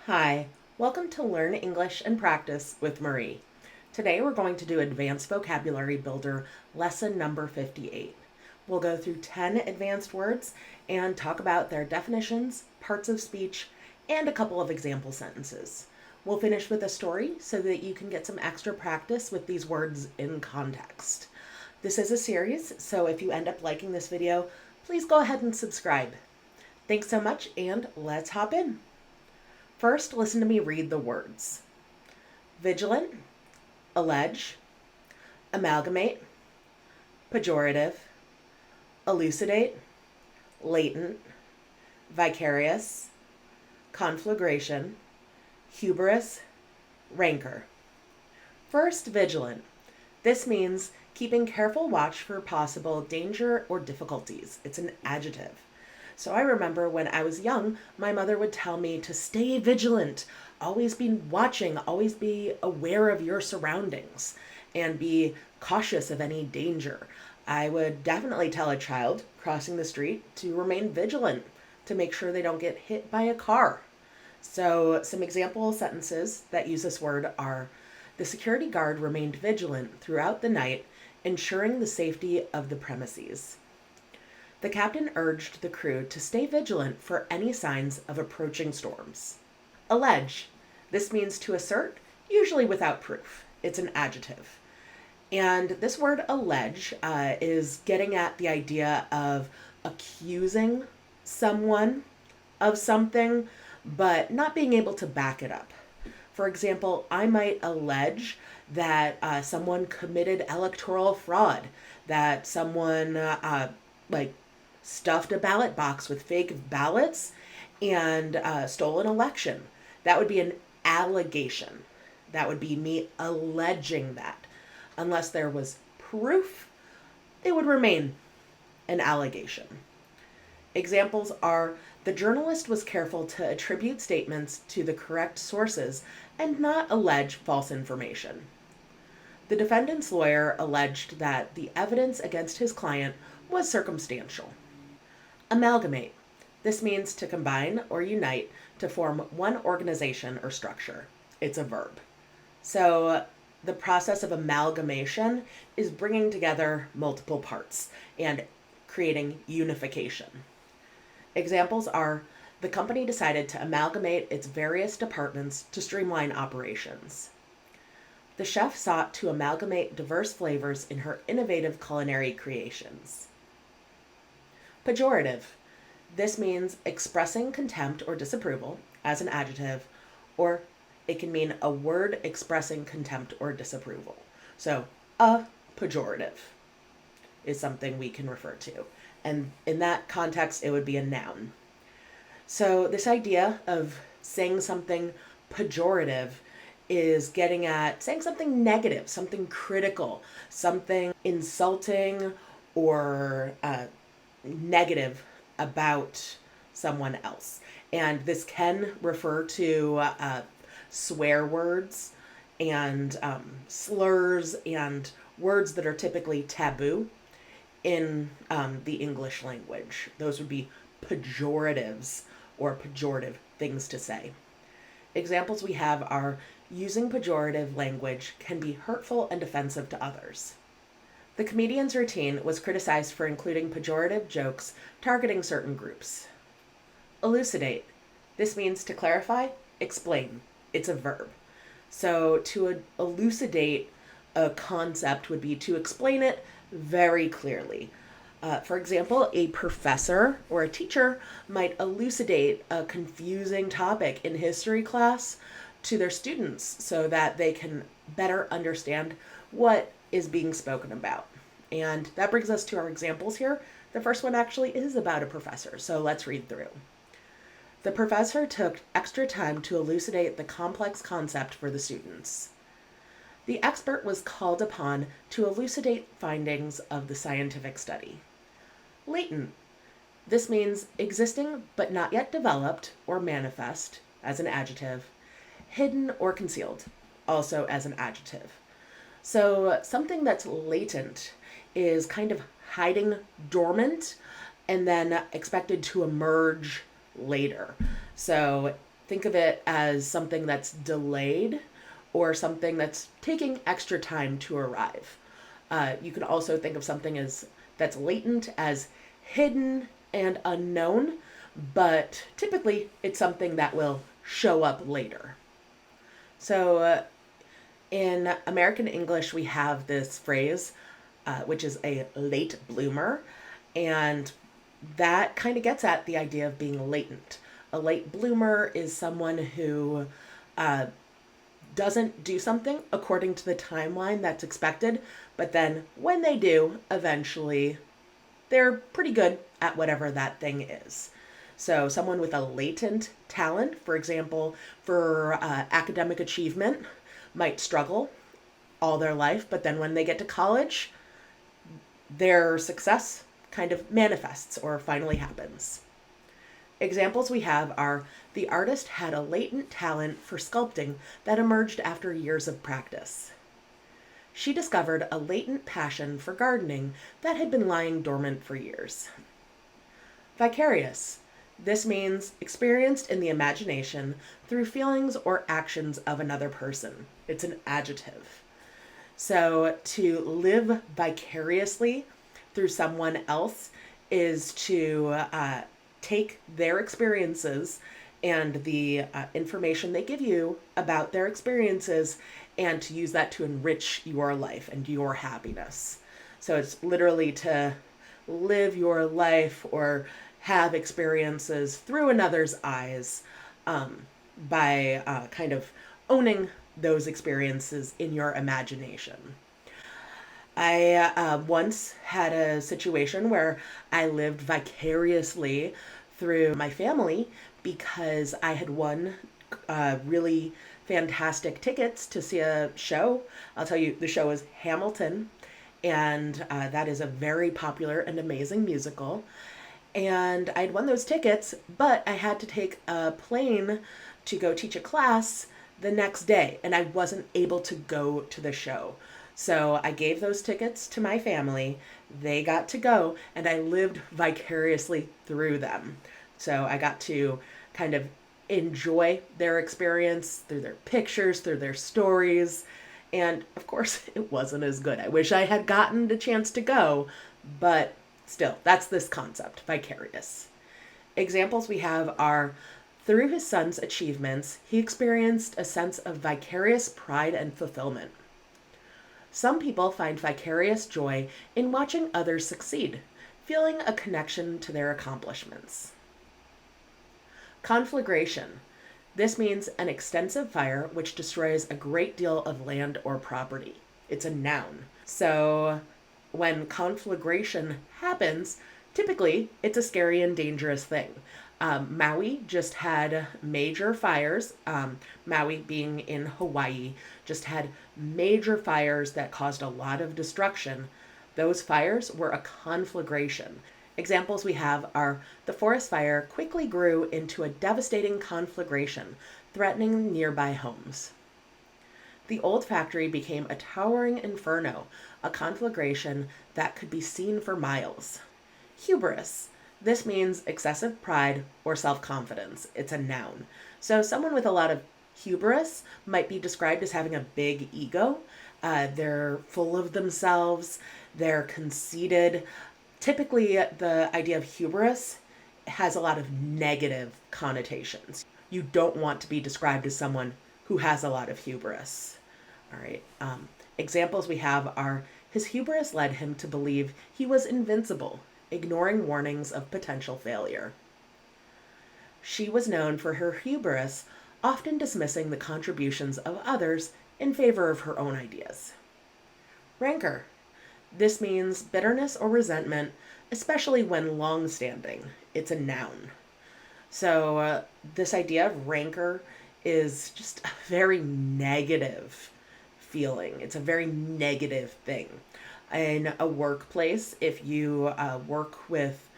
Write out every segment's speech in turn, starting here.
Hi, welcome to Learn English and Practice with Marie. Today we're going to do Advanced Vocabulary Builder lesson number 58. We'll go through 10 advanced words and talk about their definitions, parts of speech, and a couple of example sentences. We'll finish with a story so that you can get some extra practice with these words in context. This is a series, so if you end up liking this video, please go ahead and subscribe. Thanks so much, and let's hop in. First, listen to me read the words. Vigilant, allege, amalgamate, pejorative, elucidate, latent, vicarious, conflagration, hubris, rancor. First, vigilant. This means keeping careful watch for possible danger or difficulties. It's an adjective. So I remember when I was young, my mother would tell me to stay vigilant, always be watching, always be aware of your surroundings, and be cautious of any danger. I would definitely tell a child crossing the street to remain vigilant, to make sure they don't get hit by a car. So some example sentences that use this word are, the security guard remained vigilant throughout the night, ensuring the safety of the premises. The captain urged the crew to stay vigilant for any signs of approaching storms. Allege. This means to assert, usually without proof. It's an adjective. And this word allege is getting at the idea of accusing someone of something, but not being able to back it up. For example, I might allege that someone committed electoral fraud, that someone stuffed a ballot box with fake ballots and stole an election. That would be an allegation. That would be me alleging that. Unless there was proof, it would remain an allegation. Examples are, the journalist was careful to attribute statements to the correct sources and not allege false information. The defendant's lawyer alleged that the evidence against his client was circumstantial. Amalgamate. This means to combine or unite to form one organization or structure. It's a verb. So the process of amalgamation is bringing together multiple parts and creating unification. Examples are, the company decided to amalgamate its various departments to streamline operations. The chef sought to amalgamate diverse flavors in her innovative culinary creations. Pejorative. This means expressing contempt or disapproval as an adjective, or it can mean a word expressing contempt or disapproval. So, a pejorative is something we can refer to. And in that context, it would be a noun. So this idea of saying something pejorative is getting at saying something negative, something critical, something insulting or negative about someone else. And this can refer to swear words and slurs and words that are typically taboo in the English language. Those would be pejoratives or pejorative things to say. Examples we have are, using pejorative language can be hurtful and offensive to others. The comedian's routine was criticized for including pejorative jokes targeting certain groups. Elucidate. This means to clarify, explain. It's a verb. So to elucidate a concept would be to explain it very clearly. For example, a professor or a teacher might elucidate a confusing topic in history class to their students so that they can better understand what is being spoken about. And that brings us to our examples here. The first one actually is about a professor, so let's read through. The professor took extra time to elucidate the complex concept for the students. The expert was called upon to elucidate findings of the scientific study. Latent. This means existing but not yet developed or manifest as an adjective, hidden or concealed, also as an adjective. So something that's latent is kind of hiding dormant and then expected to emerge later. So Think of it as something that's delayed or something that's taking extra time to arrive. You can also think of something as that's latent as hidden and unknown, but typically it's something that will show up later. So in American English, we have this phrase, which is a late bloomer, and that kind of gets at the idea of being latent. A late bloomer is someone who uh, doesn't do something according to the timeline that's expected, but then when they do, eventually they're pretty good at whatever that thing is. So, someone with a latent talent, for example, for academic achievement, might struggle all their life, but then when they get to college, their success kind of manifests or finally happens. Examples we have are the artist had a latent talent for sculpting that emerged after years of practice. She discovered a latent passion for gardening that had been lying dormant for years. Vicarious. This means experienced in the imagination through feelings or actions of another person. It's an adjective. So to live vicariously through someone else is to take their experiences and the information they give you about their experiences and to use that to enrich your life and your happiness. So it's literally to live your life or have experiences through another's eyes by kind of owning those experiences in your imagination. I once had a situation where I lived vicariously through my family because I had won really fantastic tickets to see a show. I'll tell you, the show is Hamilton, and that is a very popular and amazing musical. And I'd won those tickets, but I had to take a plane to go teach a class the next day, and I wasn't able to go to the show. So I gave those tickets to my family. They got to go, and I lived vicariously through them. So I got to kind of enjoy their experience through their pictures, through their stories. And of course, it wasn't as good. I wish I had gotten the chance to go, but still, that's this concept, vicarious. Examples we have are through his son's achievements, he experienced a sense of vicarious pride and fulfillment. Some people find vicarious joy in watching others succeed, feeling a connection to their accomplishments. Conflagration. This means an extensive fire which destroys a great deal of land or property. It's a noun. So when conflagration happens, typically it's a scary and dangerous thing. Maui just had major fires. Maui being in Hawaii just had major fires that caused a lot of destruction. Those fires were a conflagration. Examples we have are the forest fire quickly grew into a devastating conflagration, threatening nearby homes. The old factory became a towering inferno, a conflagration that could be seen for miles. Hubris. This means excessive pride or self-confidence. It's a noun. So someone with a lot of hubris might be described as having a big ego. They're full of themselves. They're conceited. Typically, the idea of hubris has a lot of negative connotations. You don't want to be described as someone who has a lot of hubris. All right. Examples we have are his hubris led him to believe he was invincible, ignoring warnings of potential failure. She was known for her hubris, often dismissing the contributions of others in favor of her own ideas. Rancor. This means bitterness or resentment, especially when long-standing. It's a noun. So this idea of rancor is just a very negative feeling. It's a very negative thing. In a workplace, if you work with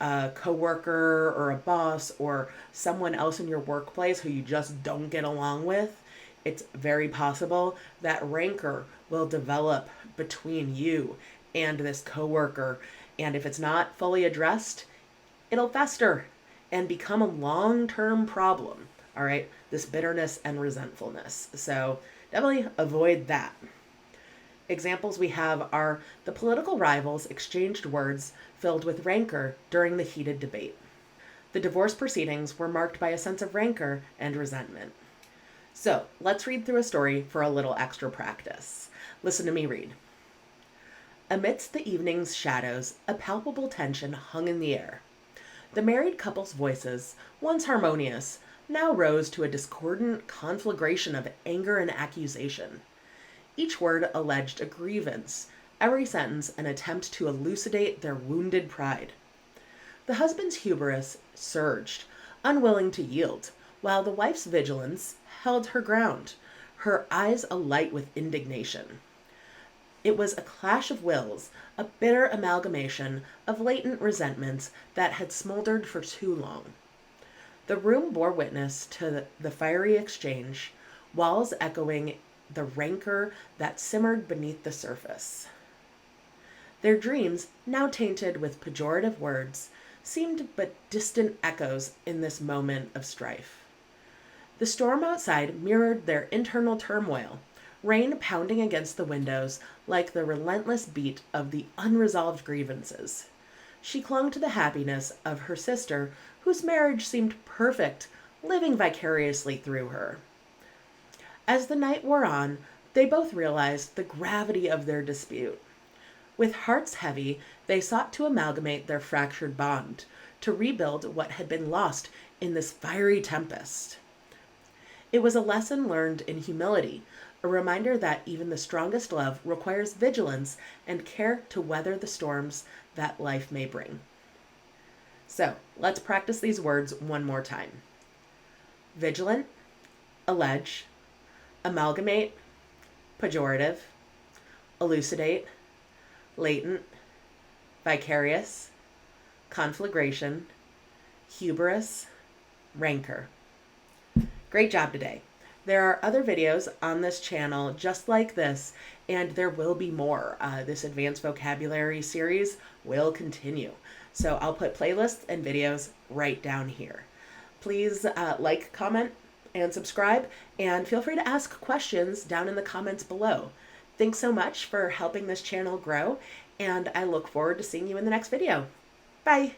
a coworker or a boss or someone else in your workplace who you just don't get along with, it's very possible that rancor will develop between you and this coworker. And if it's not fully addressed, it'll fester and become a long-term problem. All right, this bitterness and resentfulness. So definitely avoid that. Examples we have are the political rivals exchanged words filled with rancor during the heated debate. The divorce proceedings were marked by a sense of rancor and resentment. So let's read through a story for a little extra practice. Listen to me read. Amidst the evening's shadows, a palpable tension hung in the air. The married couple's voices, once harmonious, now rose to a discordant conflagration of anger and accusation. Each word alleged a grievance, every sentence an attempt to elucidate their wounded pride. The husband's hubris surged, unwilling to yield, while the wife's vigilance held her ground, her eyes alight with indignation. It was a clash of wills, a bitter amalgamation of latent resentments that had smoldered for too long. The room bore witness to the fiery exchange, walls echoing the rancor that simmered beneath the surface. Their dreams, now tainted with pejorative words, seemed but distant echoes in this moment of strife. The storm outside mirrored their internal turmoil, rain pounding against the windows like the relentless beat of the unresolved grievances. She clung to the happiness of her sister, whose marriage seemed perfect, living vicariously through her. As the night wore on, they both realized the gravity of their dispute. With hearts heavy, they sought to amalgamate their fractured bond, to rebuild what had been lost in this fiery tempest. It was a lesson learned in humility, a reminder that even the strongest love requires vigilance and care to weather the storms that life may bring. So, let's practice these words one more time. Vigilant, allege, amalgamate, pejorative, elucidate, latent, vicarious, conflagration, hubris, rancor. Great job today. There are other videos on this channel just like this, and there will be more. This advanced vocabulary series will continue. So I'll put playlists and videos right down here. Please like, comment, and subscribe, and feel free to ask questions down in the comments below. Thanks so much for helping this channel grow, and I look forward to seeing you in the next video. Bye!